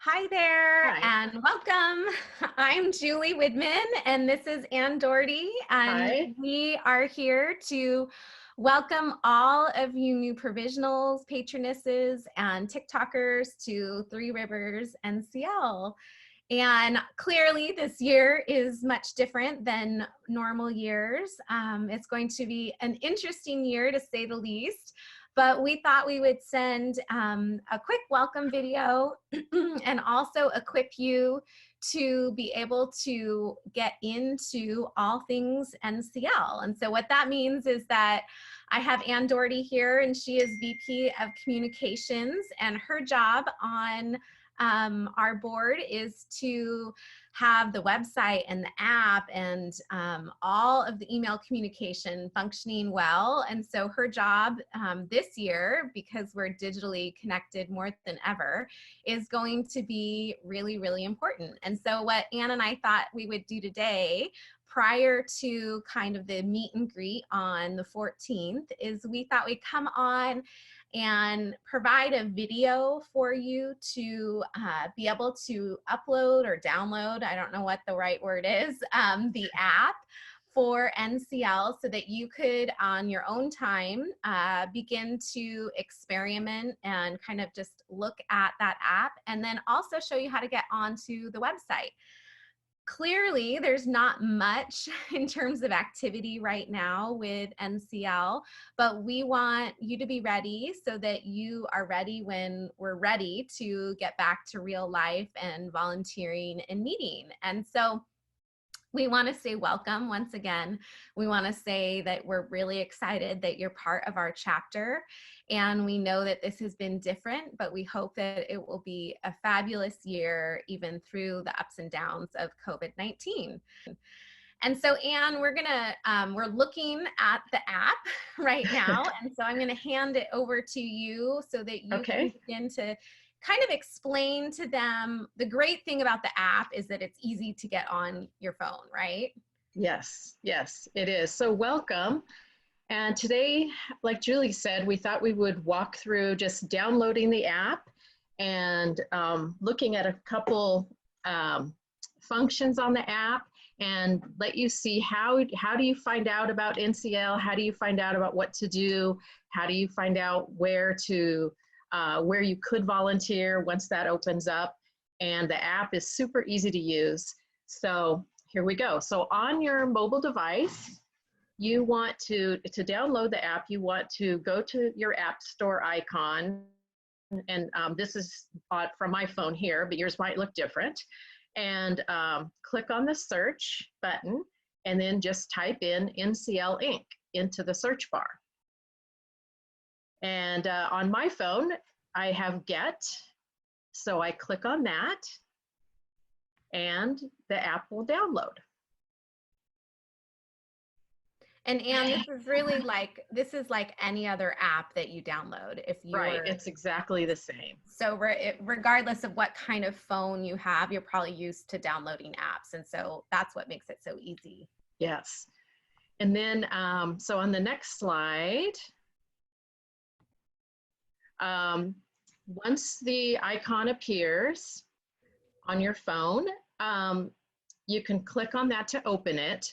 Hi there Hi. and welcome. I'm Julie Widman and this is Ann Doherty, and Hi. we are here to welcome all of you new provisionals, patronesses, and TikTokers to Three Rivers NCL. And clearly this year is much different than normal years. It's going to be an interesting year to say the least. But we thought we would send a quick welcome video and also equip you to be able to get into all things NCL. And so what that means is that I have Ann Doherty here, and she is VP of Communications, and her job on our board is to have the website and the app and all of the email communication functioning well. And so her job this year, because we're digitally connected more than ever, is going to be really, really important. And so what Ann and I thought we would do today, prior to kind of the meet and greet on the 14th, is we thought we'd come on and provide a video for you to be able to upload or download, I don't know what the right word is, the app for NCL, so that you could on your own time begin to experiment and kind of just look at that app, and then also show you how to get onto the website. Clearly, there's not much in terms of activity right now with NCL, but we want you to be ready so that you are ready when we're ready to get back to real life and volunteering and meeting. And so we want to say welcome once again. We want to say that we're really excited that you're part of our chapter. And we know that this has been different, but we hope that it will be a fabulous year, even through the ups and downs of COVID-19. And so, Ann, we're looking at the app right now. And so I'm gonna hand it over to you so that you can Okay. begin to kind of explain to them. The great thing about the app is that it's easy to get on your phone, right? Yes, yes, it is. So welcome. And today, like Julie said, we thought we would walk through just downloading the app and looking at a couple functions on the app and let you see how do you find out about NCL? How do you find out about what to do? How do you find out where you could volunteer once that opens up? And the app is super easy to use. So here we go. So on your mobile device, you want to download the app, you want to go to your app store icon. And this is from my phone here, but yours might look different. And click on the search button and then just type in NCL Inc. into the search bar. And on my phone, I have Get. So I click on that and the app will download. And Ann, this is like any other app that you download. If you're Right, it's exactly the same. So regardless of what kind of phone you have, you're probably used to downloading apps. And so that's what makes it so easy. Yes. And then, so on the next slide, once the icon appears on your phone, you can click on that to open it.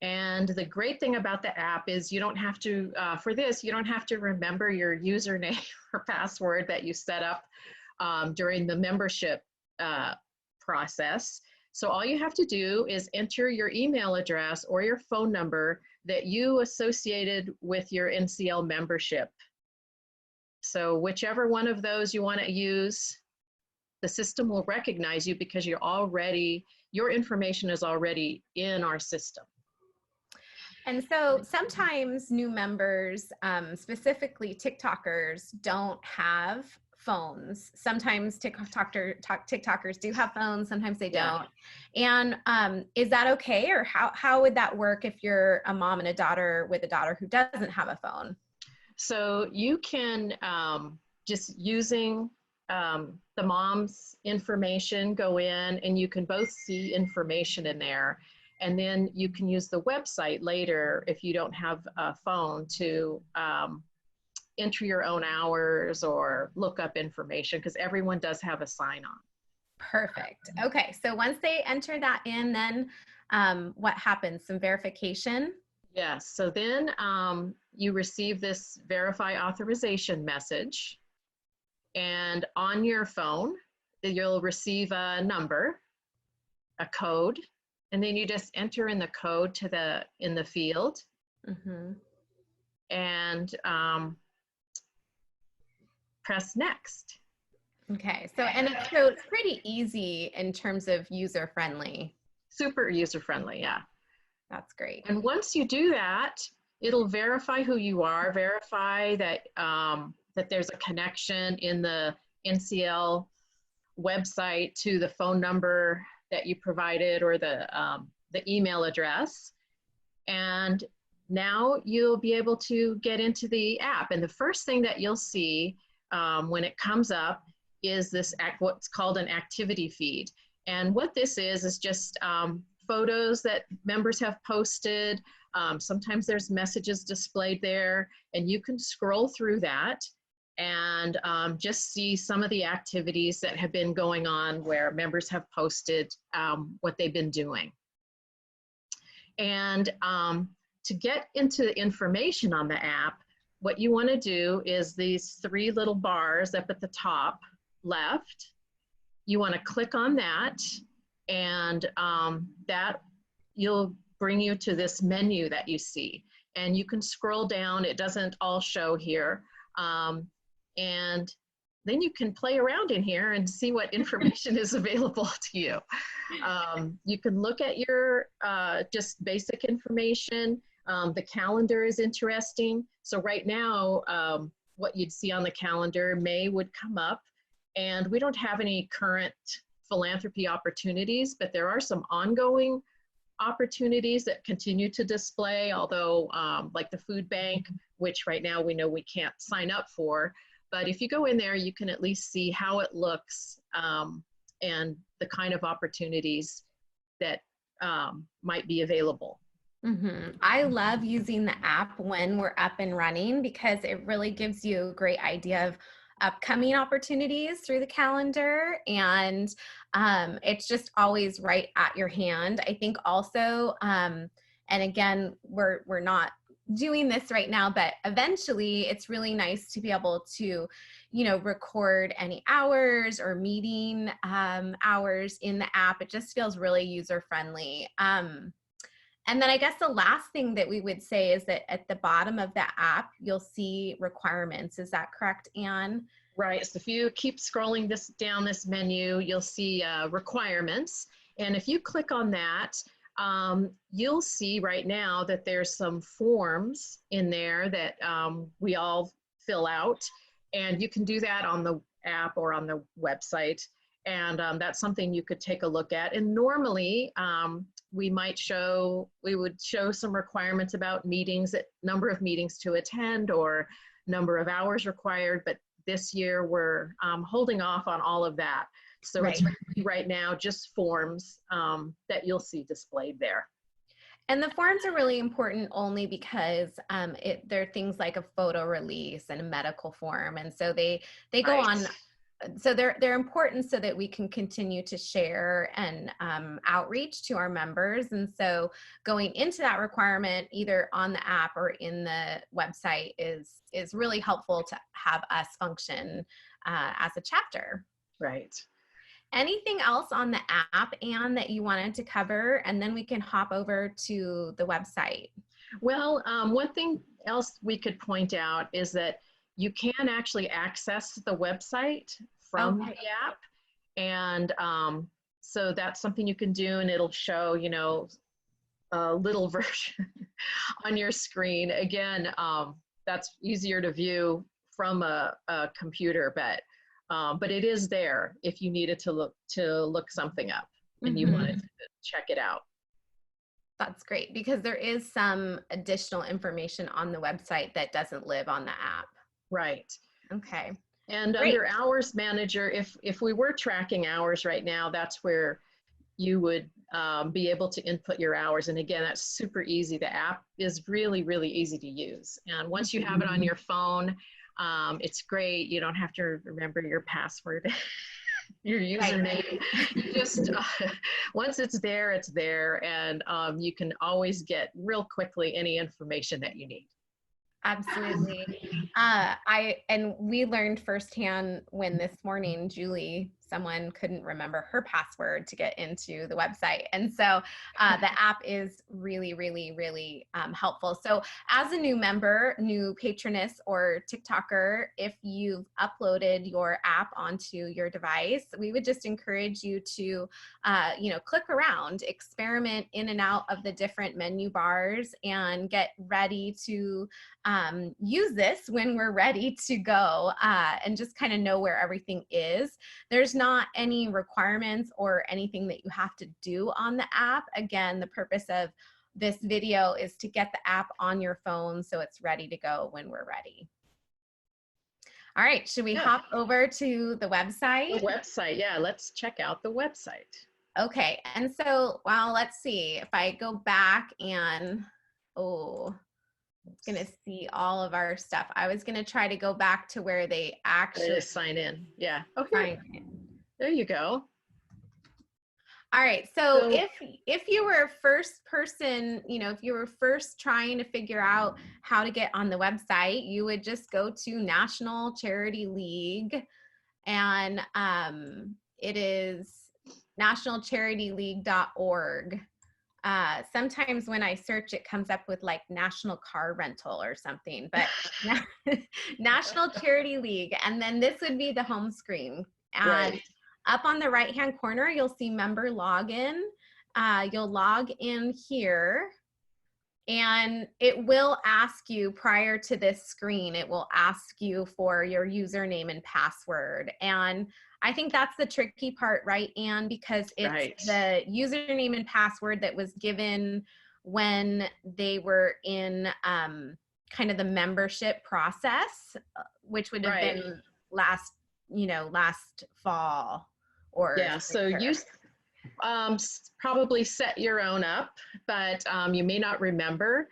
And the great thing about the app is you don't have to, for this, you don't have to remember your username or password that you set up during the membership process. So all you have to do is enter your email address or your phone number that you associated with your NCL membership. So whichever one of those you want to use, the system will recognize you because your information is already in our system. And so sometimes new members, specifically TikTokers, don't have phones. Sometimes TikTokers do have phones, sometimes they don't. And is that okay? Or how would that work if you're a mom and a daughter with a daughter who doesn't have a phone? So you can, just using the mom's information, go in and you can both see information in there. And then you can use the website later if you don't have a phone to enter your own hours or look up information, because everyone does have a sign-on. Perfect. Okay, so once they enter that in, then what happens? Some verification? Yes, so then you receive this verify authorization message, and on your phone, you'll receive a number, a code, and then you just enter in the code in the field, Mm-hmm. and press next. Okay, so it's pretty easy in terms of user friendly. Super user friendly, yeah. That's great. And once you do that, it'll verify who you are, verify that that there's a connection in the NCL website to the phone number that you provided or the email address. And now you'll be able to get into the app. And the first thing that you'll see when it comes up is what's called an activity feed. And what this is just photos that members have posted. Sometimes there's messages displayed there, and you can scroll through that and just see some of the activities that have been going on where members have posted what they've been doing. And to get into the information on the app, what you want to do is these three little bars up at the top left. You want to click on that, and that will bring you to this menu that you see. And you can scroll down. It doesn't all show here. And then you can play around in here and see what information is available to you. You can look at your just basic information. The calendar is interesting. So right now, what you'd see on the calendar, May would come up, and we don't have any current philanthropy opportunities, but there are some ongoing opportunities that continue to display, although like the food bank, which right now we know we can't sign up for. But if you go in there, you can at least see how it looks and the kind of opportunities that might be available. Mm-hmm. I love using the app when we're up and running because it really gives you a great idea of upcoming opportunities through the calendar, and it's just always right at your hand. I think also, and again, we're not doing this right now, but eventually it's really nice to be able to, record any hours or meeting hours in the app. It just feels really user friendly. And then I guess the last thing that we would say is that at the bottom of the app, you'll see requirements. Is that correct, Anne? Right. So if you keep scrolling down this menu, you'll see requirements. And if you click on that, you'll see right now that there's some forms in there that we all fill out. And you can do that on the app or on the website. And that's something you could take a look at. And normally, we would show some requirements about meetings, number of meetings to attend or number of hours required, but this year we're holding off on all of that. So right. It's right now just forms that you'll see displayed there. And the forms are really important only because they're things like a photo release and a medical form. And so they go on. So they're important so that we can continue to share and outreach to our members. And so going into that requirement, either on the app or in the website, is really helpful to have us function as a chapter. Right. Anything else on the app, Anne, that you wanted to cover? And then we can hop over to the website. Well, one thing else we could point out is that you can actually access the website from the app. And so that's something you can do, and it'll show, a little version on your screen. Again, that's easier to view from a computer, but it is there if you needed to look something up and you wanted to check it out. That's great, because there is some additional information on the website that doesn't live on the app. Right. Okay. And Great. Under Hours Manager, if we were tracking hours right now, that's where you would be able to input your hours. And again, that's super easy. The app is really, really easy to use. And once you have it on your phone, it's great. You don't have to remember your password. your Right. username. You just, once it's there, and you can always get real quickly any information that you need. Absolutely. And we learned firsthand when this morning, Julie, someone couldn't remember her password to get into the website. And so the app is really, really, really helpful. So as a new member, new patroness or TikToker, if you've uploaded your app onto your device, we would just encourage you to, click around, experiment in and out of the different menu bars and get ready to use this when we're ready to go and just kind of know where everything is. There's not any requirements or anything that you have to do on the app. Again, the purpose of this video is to get the app on your phone so it's ready to go when we're ready. All right, should we hop over to the website? The website, yeah, let's check out the website. Okay, and so, well, let's see if I go back and, gonna see all of our stuff. I was gonna try to go back to where they actually sign in. Yeah. Oh, here. There you go. All right. So if you were first person, if you were first trying to figure out how to get on the website, you would just go to National Charity League, and it is nationalcharityleague.org. Sometimes when I search, it comes up with like National Car Rental or something, but National Charity League. And then this would be the home screen. And up on the right-hand corner, you'll see member login. You'll log in here. And it will ask you prior to this screen, it will ask you for your username and password. And I think that's the tricky part, right, Anne? Because it's the username and password that was given when they were in kind of the membership process, which would have been last fall or so you probably set your own up, but you may not remember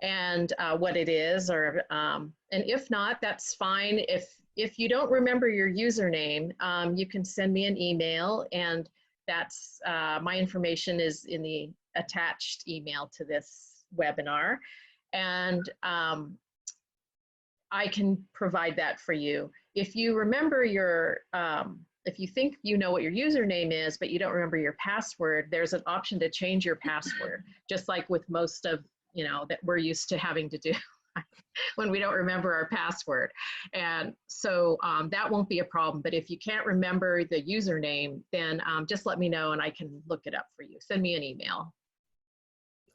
and what it is, or and if not, that's fine. If you don't remember your username, you can send me an email, and that's my information is in the attached email to this webinar, and I can provide that for you. If you remember your if you think you know what your username is, but you don't remember your password, there's an option to change your password, just like with most of, that we're used to having to do when we don't remember our password. And so that won't be a problem. But if you can't remember the username, then just let me know and I can look it up for you. Send me an email.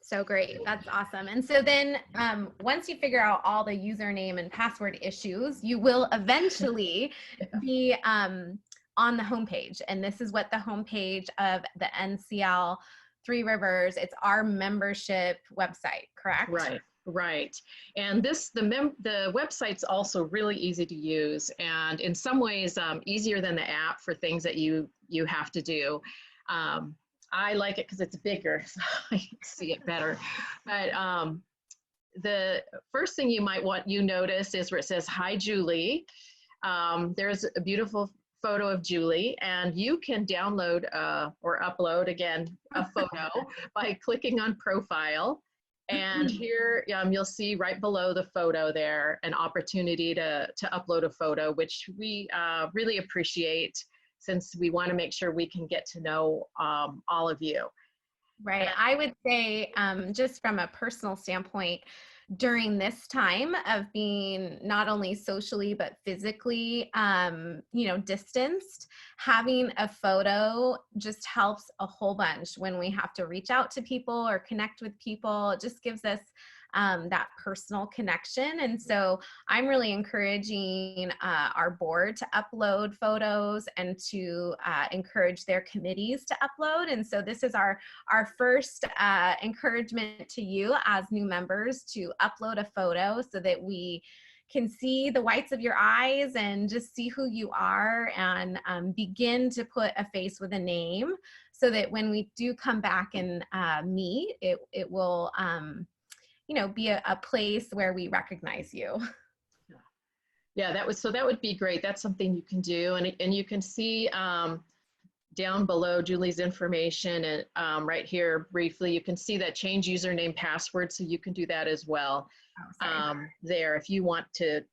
So great. That's awesome. And so then once you figure out all the username and password issues, you will eventually be on the homepage. And this is what the homepage of the NCL Three Rivers, it's our membership website, correct? Right. And the website's also really easy to use, and in some ways easier than the app for things that you have to do. I like it because it's bigger, so I can see it better. But the first thing you might notice is where it says, "Hi, Julie." There's a beautiful photo of Julie, and you can download or upload, again, a photo by clicking on profile. And here you'll see right below the photo there an opportunity to upload a photo, which we really appreciate, since we want to make sure we can get to know all of you. Right. I would say just from a personal standpoint, during this time of being not only socially but physically distanced, having a photo just helps a whole bunch when we have to reach out to people or connect with people. It just gives us that personal connection. And so I'm really encouraging our board to upload photos and to encourage their committees to upload. And so this is our first encouragement to you as new members to upload a photo so that we can see the whites of your eyes and just see who you are, and begin to put a face with a name, so that when we do come back and meet, it will be a place where we recognize you. Yeah, that would be great. That's something you can do. And you can see down below Julie's information and right here briefly, you can see that change username password. So you can do that as well Oh, sorry. there if you want to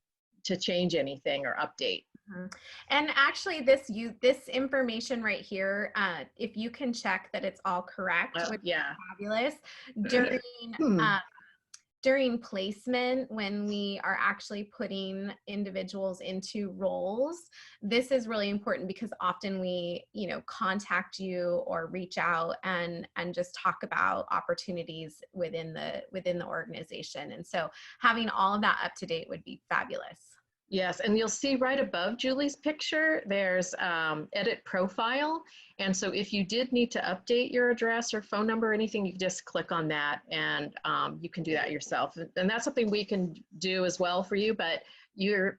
change anything or update. Mhm. And actually, this information right here, if you can check that it's all correct, would be Yeah. fabulous. During Hmm. uh, during placement, when we are actually putting individuals into roles, this is really important because often we, contact you or reach out and just talk about opportunities within the organization. And so having all of that up to date would be fabulous. Yes, and you'll see right above Julie's picture, there's edit profile. And so if you did need to update your address or phone number or anything, you can just click on that and you can do that yourself. And that's something we can do as well for you, but you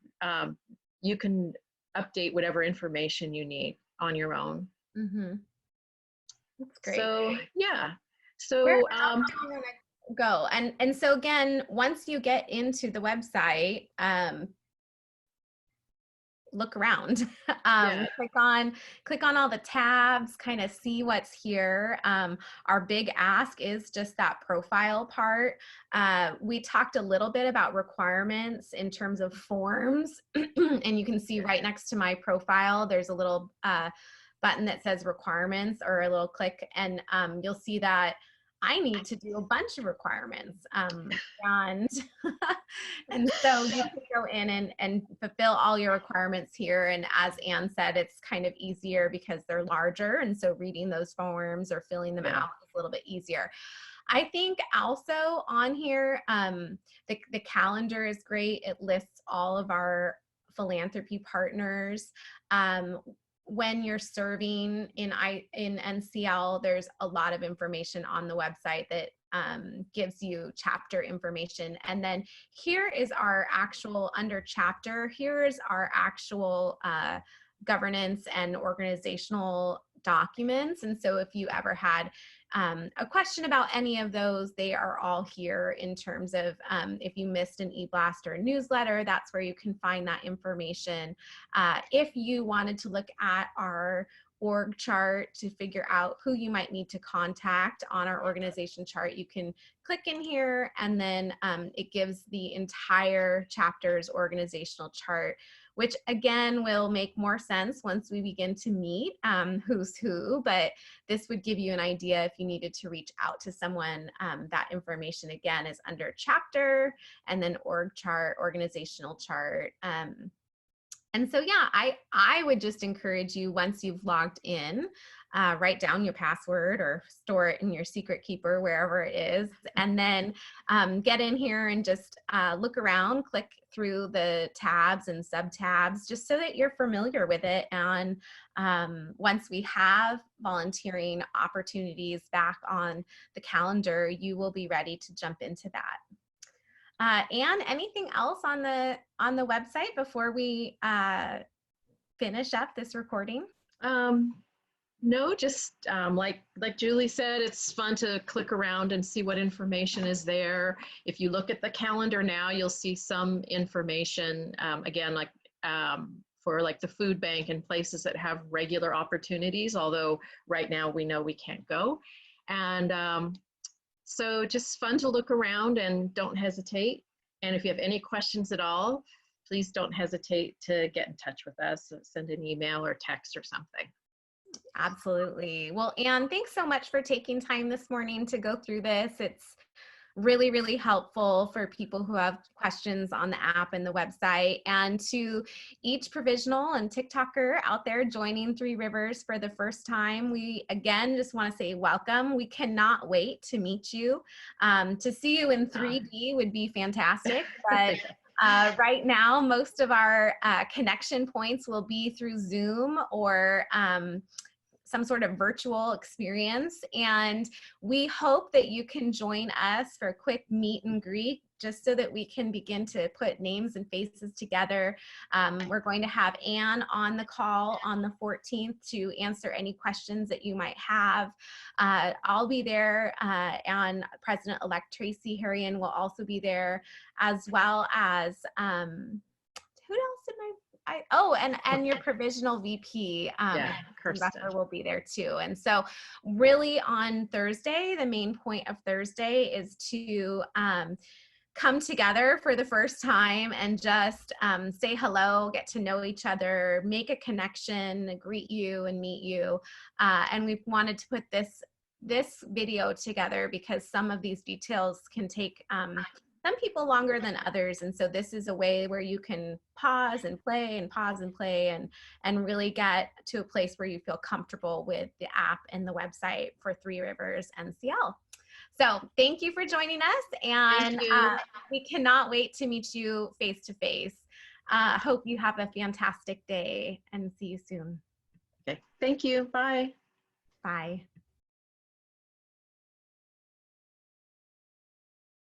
can update whatever information you need on your own. Mm-hmm. That's great. So yeah, Where so else do you want to go? And so again, once you get into the website, look around. yeah, Click on all the tabs, kind of see what's here. Our big ask is just that profile part. We talked a little bit about requirements in terms of forms, and you can see right next to my profile, there's a little button that says requirements or a little click, and you'll see that I need to do a bunch of requirements. And and so you can go in and fulfill all your requirements here. And as Anne said, it's kind of easier because they're larger. And so reading those forms or filling them yeah, out is a little bit easier. I think also on here, the calendar is great. It lists all of our philanthropy partners. When you're serving in NCL, there's a lot of information on the website that gives you chapter information. And then here is our actual, under chapter, here is our actual governance and organizational documents. And so if you ever had a question about any of those, they are all here in terms of if you missed an e-blast or a newsletter, that's where you can find that information. If you wanted to look at our org chart to figure out who you might need to contact on our organization chart, you can click in here, and then it gives the entire chapter's organizational chart, which again will make more sense once we begin to meet who's who, but this would give you an idea if you needed to reach out to someone. That information again is under chapter and then org chart, organizational chart. And so, yeah, I would just encourage you, once you've logged in, write down your password or store it in your secret keeper, wherever it is, and then get in here and just look around, click through the tabs and sub tabs, just so that you're familiar with it. And once we have volunteering opportunities back on the calendar, you will be ready to jump into that. Anne, anything else on the website before we finish up this recording? No, just like Julie said, it's fun to click around and see what information is there. If you look at the calendar now, you'll see some information, again, like for like the food bank and places that have regular opportunities, although right now we know we can't go. And so just fun to look around, and don't hesitate. And if you have any questions at all, please don't hesitate to get in touch with us, send an email or text or something. Absolutely. Well, Anne, thanks so much for taking time this morning to go through this. It's really, really helpful for people who have questions on the app and the website. And to each provisional and TikToker out there joining Three Rivers for the first time, we again just want to say welcome. We cannot wait to meet you. To see you in 3D would be fantastic. But right now, most of our connection points will be through Zoom or some sort of virtual experience. And we hope that you can join us for a quick meet and greet, just so that we can begin to put names and faces together. We're going to have Anne on the call on the 14th to answer any questions that you might have. I'll be there, and President-elect Tracy Harrion will also be there, as well as who else Oh, and your provisional VP, Yeah, Kirsten. Zephyr will be there too. And so really on Thursday, the main point of Thursday is to come together for the first time and just say hello, get to know each other, make a connection, greet you and meet you. And we wanted to put this video together because some of these details can take some people longer than others. And so this is a way where you can pause and play and pause and play and really get to a place where you feel comfortable with the app and the website for Three Rivers NCL. So thank you for joining us, and we cannot wait to meet you face to face. Hope you have a fantastic day and see you soon. Okay, thank you. Bye. Bye.